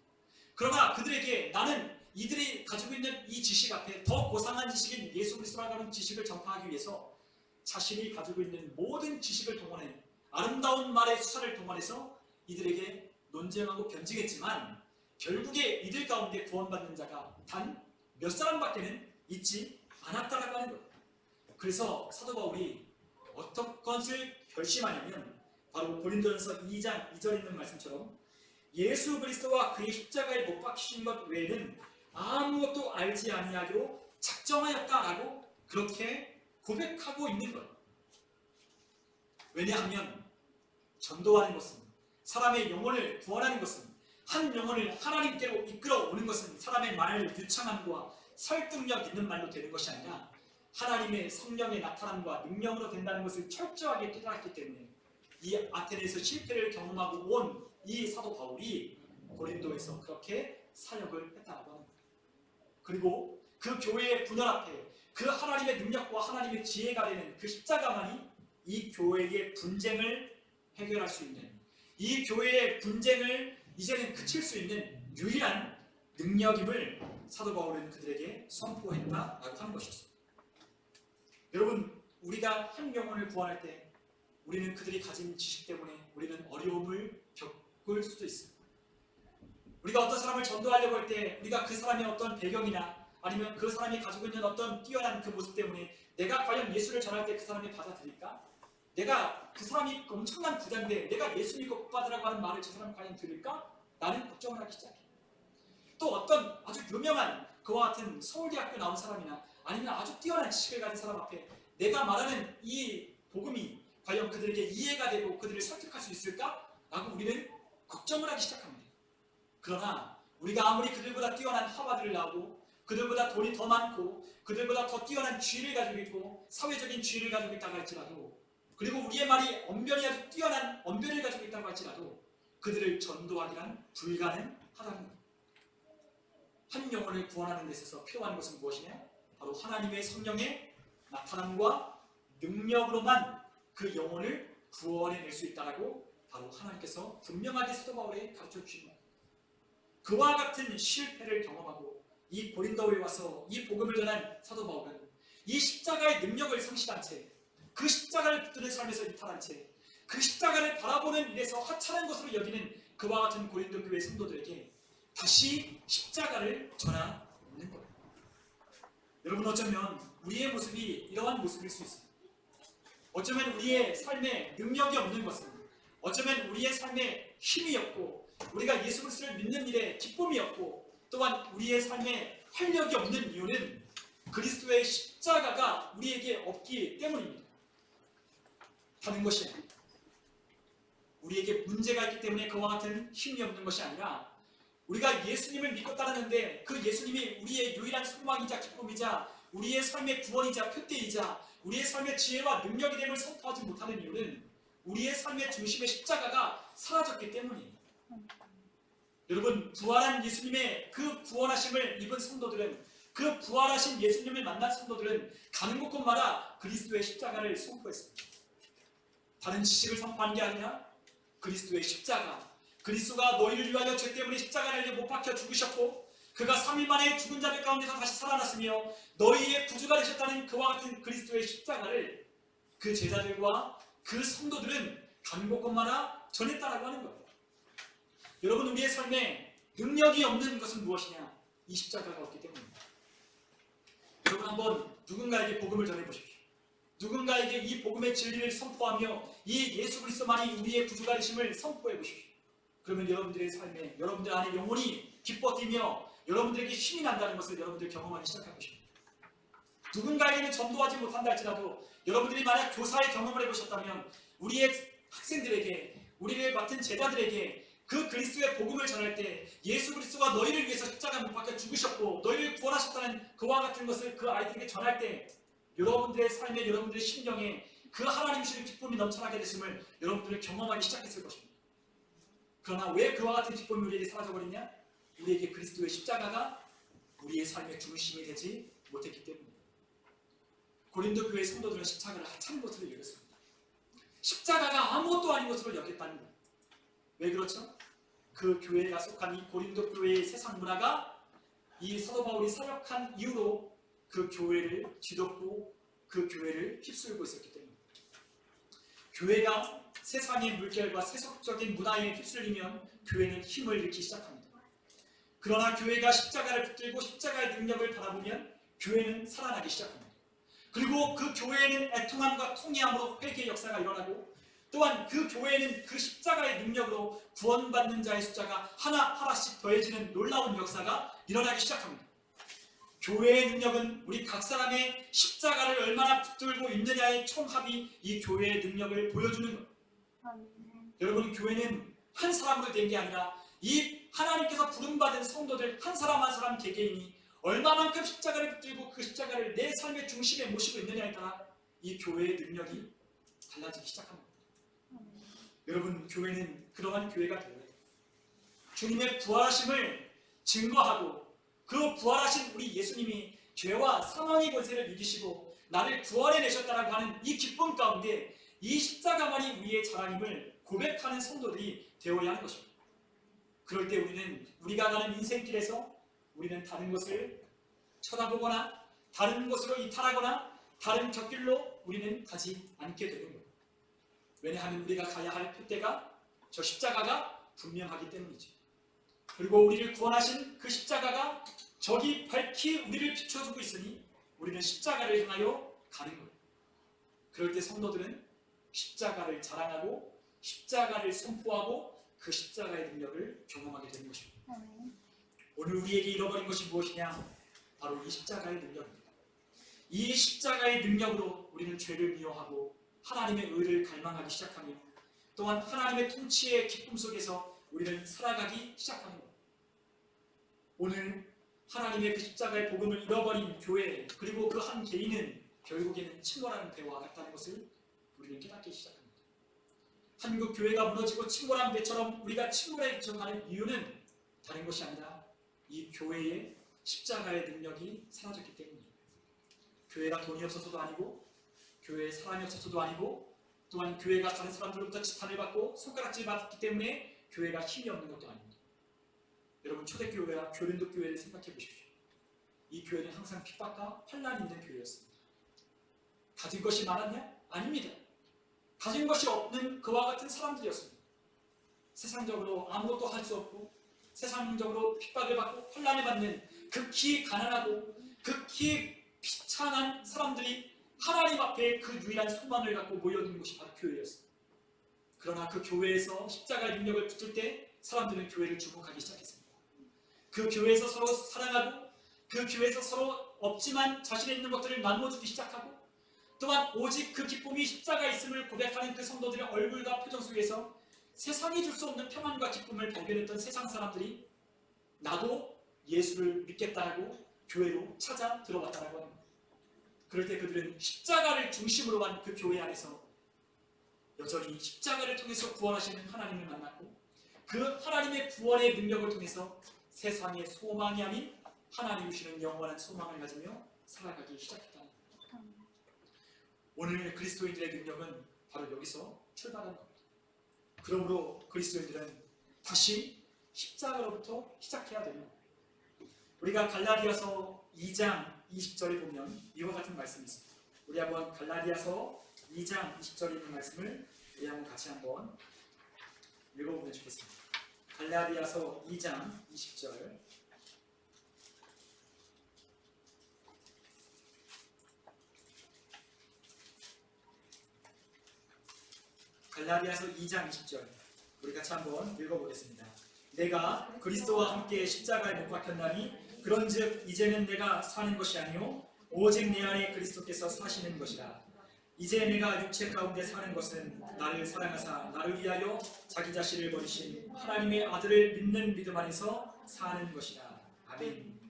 그러나 그들에게 나는 이들이 가지고 있는 이 지식 앞에 더 고상한 지식인 예수 그리스도라고 하는 지식을 전파하기 위해서 자신이 가지고 있는 모든 지식을 동원해 아름다운 말의 수사를 동원해서 이들에게 논쟁하고 변증했지만 결국에 이들 가운데 구원받는 자가 단 몇 사람밖에는 있지 않았다라고 하는 거예요. 그래서 사도 바울이 어떤 것을 결심하냐면 바로 고린도전서 2장 2절에 있는 말씀처럼 예수 그리스도와 그의 십자가에 못 박히신 것 외에는 아무것도 알지 아니하기로 작정하였다라고 그렇게 고백하고 있는 거예요. 왜냐하면 전도하는 것은 사람의 영혼을 구원하는 것은 한 영혼을 하나님께로 이끌어오는 것은 사람의 말을 유창함과 설득력 있는 말로 되는 것이 아니라 하나님의 성령의 나타남과 능력으로 된다는 것을 철저하게 깨달았기 때문에 이 아테네에서 실패를 경험하고 온 이 사도 바울이 고린도에서 그렇게 사역을 했다고 합니다. 그리고 그 교회의 분열 앞에 그 하나님의 능력과 하나님의 지혜가 되는 그 십자가만이 이 교회의 분쟁을 해결할 수 있는 이 교회의 분쟁을 이제는 그칠 수 있는 유일한 능력임을 사도 바울은 그들에게 선포했다라고 하는 것이었습니다. 여러분, 우리가 한 영혼을 구원할 때 우리는 그들이 가진 지식 때문에 우리는 어려움을 겪을 수도 있습니다. 우리가 어떤 사람을 전도하려고 할 때 우리가 그 사람의 어떤 배경이나 아니면 그 사람이 가지고 있는 어떤 뛰어난 그 모습 때문에 내가 과연 예수를 전할 때 그 사람이 받아들일까? 내가 그 사람이 엄청난 부자인데 내가 예수 믿고 복받으라고 하는 말을 저 사람이 과연 들을까? 나는 걱정을 하기 시작해. 또 어떤 아주 유명한 그와 같은 서울대학교 나온 사람이나 아니면 아주 뛰어난 지식을 가진 사람 앞에 내가 말하는 이 복음이 과연 그들에게 이해가 되고 그들을 설득할 수 있을까? 라고 우리는 걱정을 하기 시작합니다. 그러나 우리가 아무리 그들보다 뛰어난 학파들을 나오고 그들보다 돈이 더 많고 그들보다 더 뛰어난 지위를 가지고 있고 사회적인 지위를 가지고 있다고 할지라도 그리고 우리의 말이 언변이 아주 뛰어난 언변을 가지고 있다고 할지라도 그들을 전도하기란 불가능하다는 것. 한 영혼을 구원하는 데 있어서 필요한 것은 무엇이냐? 바로 하나님의 성령의 나타남과 능력으로만 그 영혼을 구원해낼 수 있다라고 바로 하나님께서 분명하게 사도 바울에 가르쳐 주신 것. 그와 같은 실패를 경험하고 이 고린도에 와서 이 복음을 전한 사도 바울은 이 십자가의 능력을 상실한 채 그 십자가를 붙드는 삶에서 이탈한 채 그 십자가를 바라보는 일에서 하찮은 것으로 여기는 그와 같은 고린도 교회 성도들에게 다시 십자가를 전하는 거예요. 여러분, 어쩌면 우리의 모습이 이러한 모습일 수 있습니다. 어쩌면 우리의 삶에 능력이 없는 것은 어쩌면 우리의 삶에 힘이 없고 우리가 예수 그리스도를 믿는 일에 기쁨이 없고 또한 우리의 삶에 활력이 없는 이유는 그리스도의 십자가가 우리에게 없기 때문입니다. 다른 것이 아닙니다. 우리에게 문제가 있기 때문에 그와 같은 힘이 없는 것이 아니라 우리가 예수님을 믿고 따르는데 그 예수님이 우리의 유일한 소망이자 기쁨이자 우리의 삶의 구원이자 표대이자 우리의 삶의 지혜와 능력이 됨을 선포하지 못하는 이유는 우리의 삶의 중심의 십자가가 사라졌기 때문이에요. 여러분, 부활한 예수님의 그 구원하심을 입은 성도들은 그 부활하신 예수님을 만난 성도들은 가는 곳곳마다 그리스도의 십자가를 선포했습니다. 다른 지식을 선포한 게 아니라 그리스도의 십자가, 그리스도가 너희를 위하여 죄 때문에 십자가를 못 박혀 죽으셨고 그가 3일 만에 죽은 자들 가운데서 다시 살아났으며 너희의 구주가 되셨다는 그와 같은 그리스도의 십자가를 그 제자들과 그 성도들은 가는 곳곳마다 전했다라고 하는 거예요. 여러분, 우리의 삶에 능력이 없는 것은 무엇이냐? 이 십자가가 없기 때문입니다. 여러분, 한번 누군가에게 복음을 전해보십시오. 누군가에게 이 복음의 진리를 선포하며 이 예수 그리스도만이 우리의 구주가 되심을 선포해 보십시오. 그러면 여러분들의 삶에 여러분들 안에 영혼이 기뻐 뛰며 여러분들에게 힘이 난다는 것을 여러분들 경험하기 시작할 것입니다. 누군가에게는 전도하지 못한다 할지라도 여러분들이 만약 교사의 경험을 해보셨다면 우리의 학생들에게 우리를 맡은 제자들에게 그 그리스도의 복음을 전할 때 예수 그리스도가 너희를 위해서 십자가 못 박혀 죽으셨고 너희를 구원하셨다는 그와 같은 것을 그 아이들에게 전할 때 여러분들의 삶에 여러분들의 심령에 그 하나님 주신 기쁨이 넘쳐나게 됐음을 여러분들을 경험하기 시작했을 것입니다. 그러나 왜 그와 같은 기쁨이 우리에게 사라져버리냐? 우리에게 그리스도의 십자가가 우리의 삶의 중심이 되지 못했기 때문입니다. 고린도 교회 성도들은 십자가를 하찮은 것으로 여겼습니다. 십자가가 아무것도 아닌 것으로 여겼다는 거예요. 왜 그렇죠? 그 교회가 속한 이 고린도 교회의 세상 문화가 이 사도 바울이 사역한 이후로 그 교회를 뒤덮고 그 교회를 휩쓸고 있었기 때문입니다. 교회가 세상의 물결과 세속적인 문화에 휩쓸리면 교회는 힘을 잃기 시작합니다. 그러나 교회가 십자가를 붙들고 십자가의 능력을 바라보면 교회는 살아나기 시작합니다. 그리고 그 교회에는 애통함과 통회함으로 회개의 역사가 일어나고 또한 그 교회에는 그 십자가의 능력으로 구원받는 자의 숫자가 하나하나씩 더해지는 놀라운 역사가 일어나기 시작합니다. 교회의 능력은 우리 각 사람의 십자가를 얼마나 붙들고 있느냐의 총합이 이 교회의 능력을 보여주는 것. 여러분, 교회는 한 사람으로 된 게 아니라 이 하나님께서 부름받은 성도들 한 사람 한 사람 개개인이 얼마만큼 십자가를 붙들고 그 십자가를 내 삶의 중심에 모시고 있느냐에 따라 이 교회의 능력이 달라지기 시작합니다. 여러분, 교회는 그러한 교회가 되어야 돼요. 주님의 부활하심을 증거하고 그 부활하신 우리 예수님이 죄와 사망의 권세를 이기시고 나를 구원해내셨다라고 하는 이 기쁨 가운데 이 십자가만이 우리의 자랑임을 고백하는 성도들이 되어야 하는 것입니다. 그럴 때 우리는 우리가 가는 인생길에서 우리는 다른 것을 쳐다보거나 다른 것으로 이탈하거나 다른 곁길로 우리는 가지 않게 되는 거예요. 왜냐하면 우리가 가야 할 표대가 저 십자가가 분명하기 때문이죠. 그리고 우리를 구원하신 그 십자가가 저기 밝히 우리를 비춰주고 있으니 우리는 십자가를 향하여 가는 거예요. 그럴 때 성도들은 십자가를 자랑하고 십자가를 선포하고 그 십자가의 능력을 경험하게 되는 것입니다. 오늘 우리에게 잃어버린 것이 무엇이냐? 바로 이 십자가의 능력입니다. 이 십자가의 능력으로 우리는 죄를 미워하고 하나님의 의를 갈망하기 시작하며 또한 하나님의 통치의 기쁨 속에서 우리는 살아가기 시작하는 것. 오늘 하나님의 그 십자가의 복음을 잃어버린 교회 그리고 그 한 개인은 결국에는 침몰하는 배와 같다는 것을 우리는 깨닫기 시작합니다. 한국 교회가 무너지고 침몰한 배처럼 우리가 침몰에 가는 이유는 다른 것이 아니라 이 교회의 십자가의 능력이 사라졌기 때문입니다. 교회가 돈이 없어서도 아니고 교회에 사람이 없어서도 아니고 또한 교회가 다른 사람들로부터 지탄을 받고 손가락질 받기 때문에 교회가 힘이 없는 것도 아닙니다. 여러분 초대교회와 교린도 교회를 생각해 보십시오. 이 교회는 항상 핍박과 환난이 있는 교회였습니다. 가진 것이 많았냐? 아닙니다. 가진 것이 없는 그와 같은 사람들이었습니다. 세상적으로 아무것도 할 수 없고 세상적으로 핍박을 받고 환난을 받는 극히 가난하고 극히 비참한 사람들이 하나님 앞에 그 유일한 소망을 갖고 모여든 곳이 바로 교회였습니다. 그러나 그 교회에서 십자가의 능력을 붙을 때 사람들은 교회를 주목하기 시작했습니다. 그 교회에서 서로 사랑하고 그 교회에서 서로 없지만 자신의 있는 것들을 나누어주기 시작하고 또한 오직 그 기쁨이 십자가에 있음을 고백하는 그 성도들의 얼굴과 표정 속에서 세상이 줄 수 없는 평안과 기쁨을 발견했던 세상 사람들이 나도 예수를 믿겠다고 교회로 찾아 들어왔다고 합니다. 그럴 때 그들은 십자가를 중심으로 한 그 교회 안에서 여전히 십자가를 통해서 구원하시는 하나님을 만났고 그 하나님의 구원의 능력을 통해서 세상의 소망이 아닌 하나님 주시는 영원한 소망을 가지며 살아가기 시작했다는 겁니다. 오늘 그리스도인들의 능력은 바로 여기서 출발한 겁니다. 그러므로 그리스도인들은 다시 십자가로부터 시작해야 됩니다. 우리가 갈라디아서 2장 20절에 보면 이와 같은 말씀이 있습니다. 우리 한번 갈라디아서 2장 20절에 있는 말씀을 우리 한번 같이 한번 읽어보면 좋겠습니다. 갈라디아서 2장 20절 갈라디아서 2장 20절 우리 같이 한번 읽어보겠습니다. 내가 그리스도와 함께 십자가에 못 박혔나니 그런즉 이제는 내가 사는 것이 아니요 오직 내 안에 그리스도께서 사시는 것이라. 이제 내가 육체 가운데 사는 것은 나를 사랑하사 나를 위하여 자기 자신을 버리신 하나님의 아들을 믿는 믿음 안에서 사는 것이라. 아멘.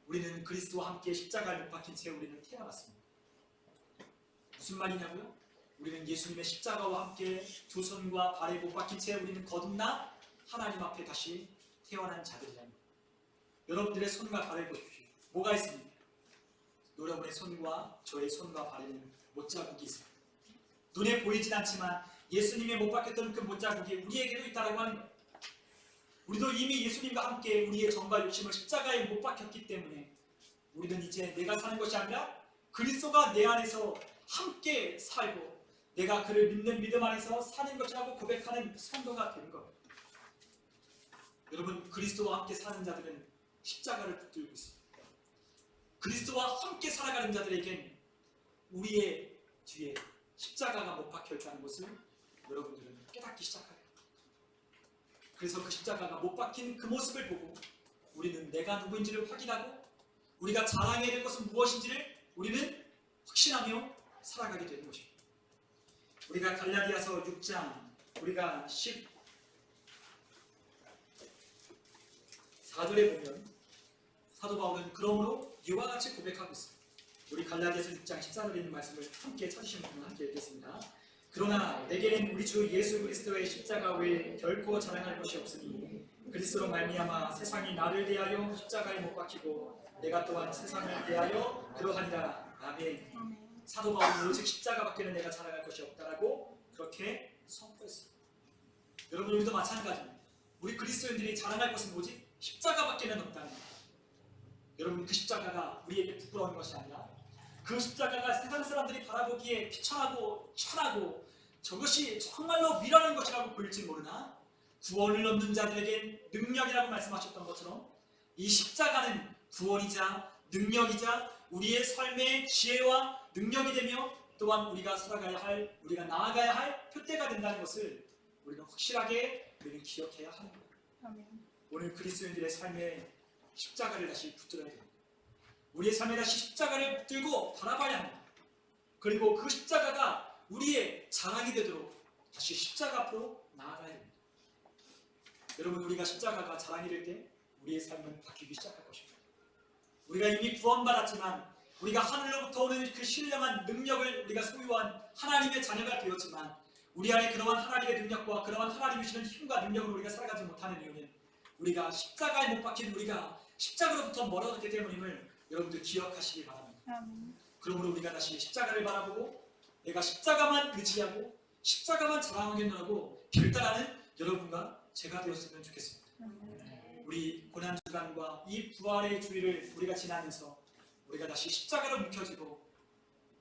우리는 그리스도와 함께 십자가에 못 박힌 채 우리는 태어났습니다. 무슨 말이냐고요? 우리는 예수님의 십자가와 함께 두 손과 발에 못 박힌 채 우리는 거듭나 하나님 앞에 다시 태어난 자들이랍니다. 여러분들의 손과 발을 보십시오. 뭐가 있습니까? 여러분의 손과 저의 손과 발에는 못자국이 있습니다. 눈에 보이진 않지만 예수님의 못 박혔던 그 못자국이 우리에게도 있다고 하는 것. 우리도 이미 예수님과 함께 우리의 정과 욕심을 십자가에 못 박혔기 때문에 우리는 이제 내가 사는 것이 아니라 그리스도가 내 안에서 함께 살고 내가 그를 믿는 믿음 안에서 사는 것이라고 고백하는 성도가 된 것. 여러분 그리스도와 함께 사는 자들은 십자가를 붙들고 있습니다. 그리스도와 함께 살아가는 자들에겐 우리의 뒤에 십자가가 못 박혀 있다는 것을 여러분들은 깨닫기 시작해요. 그래서 그 십자가가 못 박힌 그 모습을 보고 우리는 내가 누구인지를 확인하고 우리가 자랑해야 될 것은 무엇인지를 우리는 확신하며 살아가게 되는 것입니다. 우리가 갈라디아서 6장 우리가 14절에 보면 사도 바울은 그러므로 이와 같이 고백하고 있습니다. 우리 갈라디아서 6장 14절에 있는 말씀을 함께 찾으시는 분은 함께 읽겠습니다. 그러나 내게는 우리 주 예수 그리스도의 십자가 외에 결코 자랑할 것이 없으니 그리스도로 말미암아 세상이 나를 대하여 십자가에 못 박히고 내가 또한 세상을 대하여 그러하니라. 아멘. 사도 바울은 오직 십자가밖에는 내가 자랑할 것이 없다라고 그렇게 선포했습니다. 여러분 우리도 마찬가지입니다. 우리 그리스도인들이 자랑할 것은 오직 십자가밖에는 없다는 것. 여러분 그 십자가가 우리에게 부끄러운 것이 아니라 그 십자가가 세상 사람들이 바라보기에 비천하고 천하고 저것이 정말로 미련한 것이라고 보일지 모르나 구원을 얻는 자들에겐 능력이라고 말씀하셨던 것처럼 이 십자가는 구원이자 능력이자 우리의 삶의 지혜와 능력이 되며 또한 우리가 살아가야 할, 우리가 나아가야 할 표대가 된다는 것을 우리는 확실하게 우리는 기억해야 하는 거예요. 아멘. 오늘 그리스도인들의 삶에 십자가를 다시 붙들어야 됩니다. 우리의 삶에 다시 십자가를 붙들고 바라봐야 합니다. 그리고 그 십자가가 우리의 자랑이 되도록 다시 십자가 앞으로 나아가야 됩니다. 여러분, 우리가 십자가가 자랑이 될 때 우리의 삶은 바뀌기 시작할 것입니다. 우리가 이미 구원받았지만, 우리가 하늘로부터 오는 그 신령한 능력을 우리가 소유한 하나님의 자녀가 되었지만, 우리 안에 그러한 하나님의 능력과 그러한 하나님이 주시는 힘과 능력으로 우리가 살아가지 못하는 이유는 우리가 십자가에 못 박힌 우리가 십자가로부터 멀어졌기 때문임을 여러분들 기억하시기 바랍니다. 그러므로 우리가 다시 십자가를 바라보고 내가 십자가만 의지하고 십자가만 자랑하겠노라고 결단하는 여러분과 제가 되었으면 좋겠습니다. 우리 고난주간과 이 부활의 주일을 우리가 지나면서 우리가 다시 십자가로 묵혀지고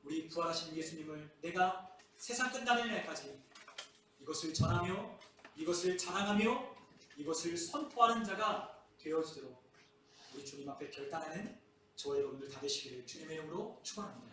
우리 부활하신 예수님을 내가 세상 끝나는 날까지 이것을 전하며 이것을 자랑하며 이것을 선포하는 자가 되어지도록 우리 주님 앞에 결단하는 저와 여러분들 다 되시기를 주님의 이름으로 축원합니다.